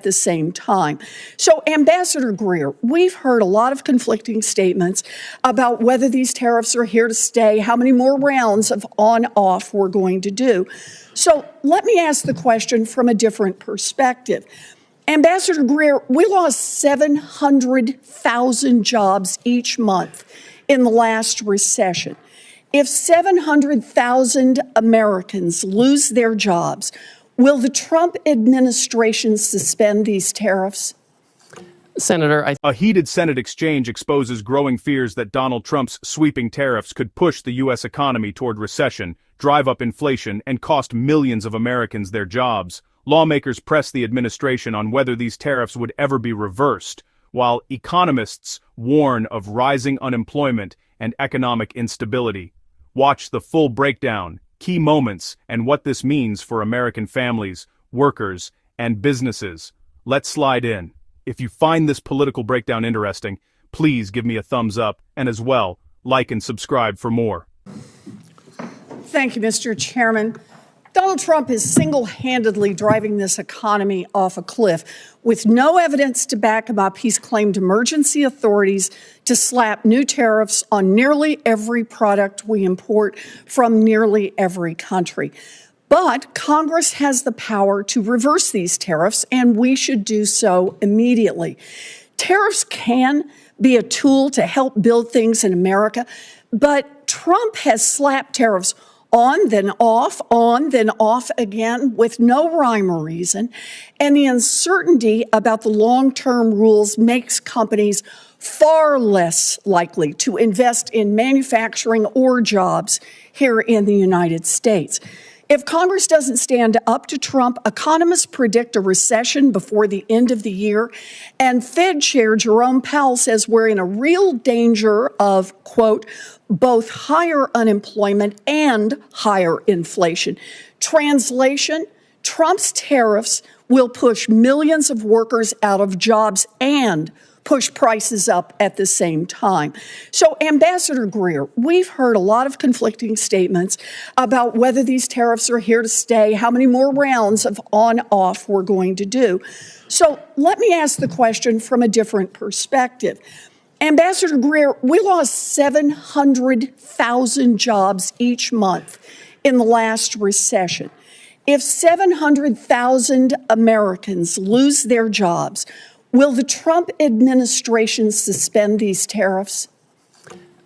at the same time. So, Ambassador Greer, we've heard a lot of conflicting statements about whether these tariffs are here to stay, how many more rounds of on-off we're going to do. So let me ask the question from a different perspective. Ambassador Greer, we lost 700,000 jobs each month in the last recession. If 700,000 Americans lose their jobs, will the Trump administration suspend these tariffs? Senator, A heated Senate exchange exposes growing fears that Donald Trump's sweeping tariffs could push the U.S. economy toward recession, drive up inflation, and cost millions of Americans their jobs. Lawmakers press the administration on whether these tariffs would ever be reversed, while economists warn of rising unemployment and economic instability. Watch the full breakdown, key moments, and what this means for American families, workers, and businesses. Let's slide in. If you find this political breakdown interesting, please give me a thumbs up, and as well, like and subscribe for more. Thank you, Mr. Chairman. Donald Trump is single-handedly driving this economy off a cliff. With no evidence to back him up, he's claimed emergency authorities to slap new tariffs on nearly every product we import from nearly every country. But Congress has the power to reverse these tariffs, and we should do so immediately. Tariffs can be a tool to help build things in America, but Trump has slapped tariffs on, then off again with no rhyme or reason. And the uncertainty about the long-term rules makes companies far less likely to invest in manufacturing or jobs here in the United States. If Congress doesn't stand up to Trump, economists predict a recession before the end of the year. And Fed Chair Jerome Powell says we're in a real danger of, quote, both higher unemployment and higher inflation. Translation, Trump's tariffs will push millions of workers out of jobs and push prices up at the same time. So, Ambassador Greer, we've heard a lot of conflicting statements about whether these tariffs are here to stay, how many more rounds of on-off we're going to do. So let me ask the question from a different perspective. Ambassador Greer, we lost 700,000 jobs each month in the last recession. If 700,000 Americans lose their jobs, will the Trump administration suspend these tariffs?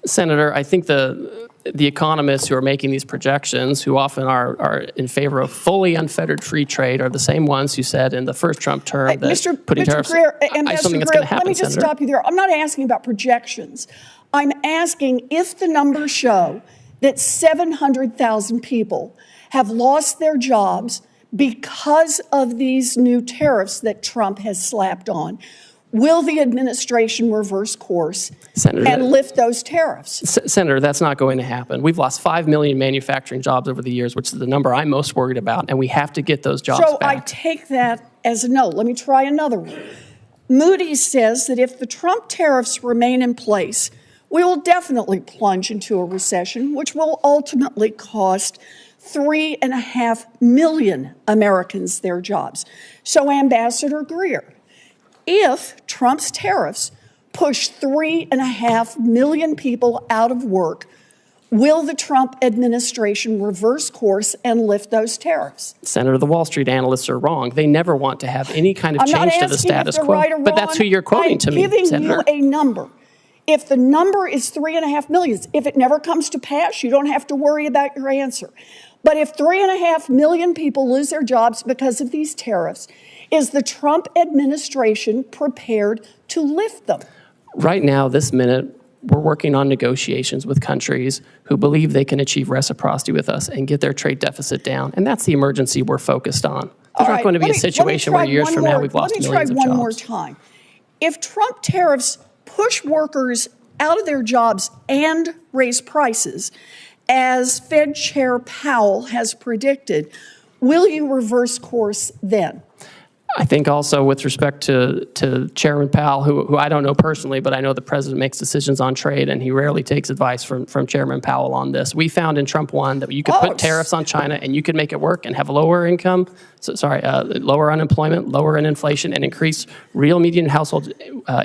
Senator, I think the economists who are making these projections, who often are in favor of fully unfettered free trade, are the same ones who said in the first Trump term that putting tariffs Greer, is something that's going to happen, let me just Senator. stop you there. I'm not asking about projections. I'm asking if the numbers show that 700,000 people have lost their jobs because of these new tariffs that Trump has slapped on. Will the administration reverse course and lift those tariffs? Senator, that's not going to happen. We've lost 5 million manufacturing jobs over the years, which is the number I'm most worried about, and we have to get those jobs back. So I take that as a no. Let me try another one. Moody's says that if the Trump tariffs remain in place, we will definitely plunge into a recession, which will ultimately cost 3.5 million Americans their jobs. So, Ambassador Greer, if Trump's tariffs push 3.5 million people out of work, will the Trump administration reverse course and lift those tariffs? Senator, the Wall Street analysts are wrong. They never want to have any kind of change to the status quo. Right or but that's who you're quoting to me, Senator. I'm giving you a number. If the number is 3.5 million, if it never comes to pass, you don't have to worry about your answer. But if 3.5 million people lose their jobs because of these tariffs, is the Trump administration prepared to lift them? Right now, this minute, we're working on negotiations with countries who believe they can achieve reciprocity with us and get their trade deficit down. And that's the emergency we're focused on. There's not going to be a situation where years from now we've lost millions of jobs. Let me try one more time. If Trump tariffs push workers out of their jobs and raise prices, as Fed Chair Powell has predicted, will you reverse course then? I think also with respect to Chairman Powell, who I don't know personally, but I know the president makes decisions on trade, and he rarely takes advice from Chairman Powell on this. We found in Trump 1 that you could put tariffs on China and you could make it work and have lower income, lower unemployment, lower inflation, and increase real median household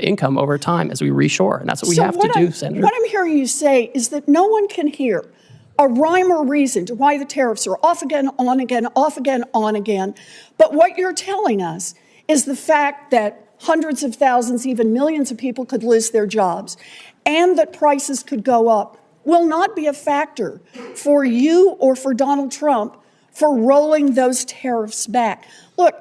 income over time as we reshore. And that's what we have to do, Senator. What I'm hearing you say is that no one can hear a rhyme or reason to why the tariffs are off again, on again, off again, on again. But what you're telling us is the fact that hundreds of thousands, even millions of people could lose their jobs and that prices could go up will not be a factor for you or for Donald Trump for rolling those tariffs back. Look,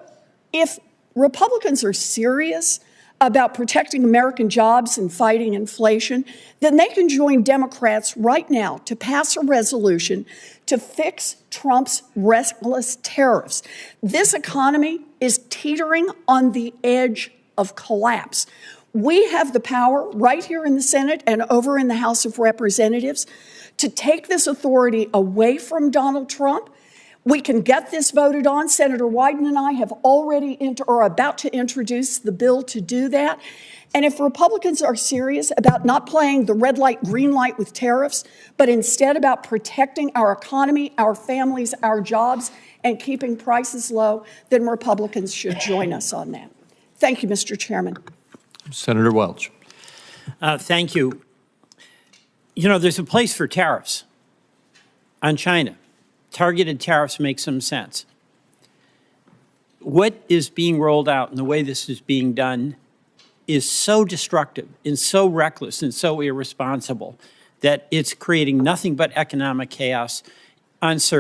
if Republicans are serious about protecting American jobs and fighting inflation, then they can join Democrats right now to pass a resolution to fix Trump's reckless tariffs. This economy is teetering on the edge of collapse. We have the power right here in the Senate and over in the House of Representatives to take this authority away from Donald Trump. We can get this voted on. Senator Wyden and I have already are about to introduce the bill to do that. And if Republicans are serious about not playing the red light, green light with tariffs, but instead about protecting our economy, our families, our jobs, and keeping prices low, then Republicans should join us on that. Thank you, Mr. Chairman. Senator Welch. Thank you. You know, there's a place for tariffs on China. Targeted tariffs make some sense. What is being rolled out and the way this is being done is so destructive and so reckless and so irresponsible that it's creating nothing but economic chaos, uncertainty.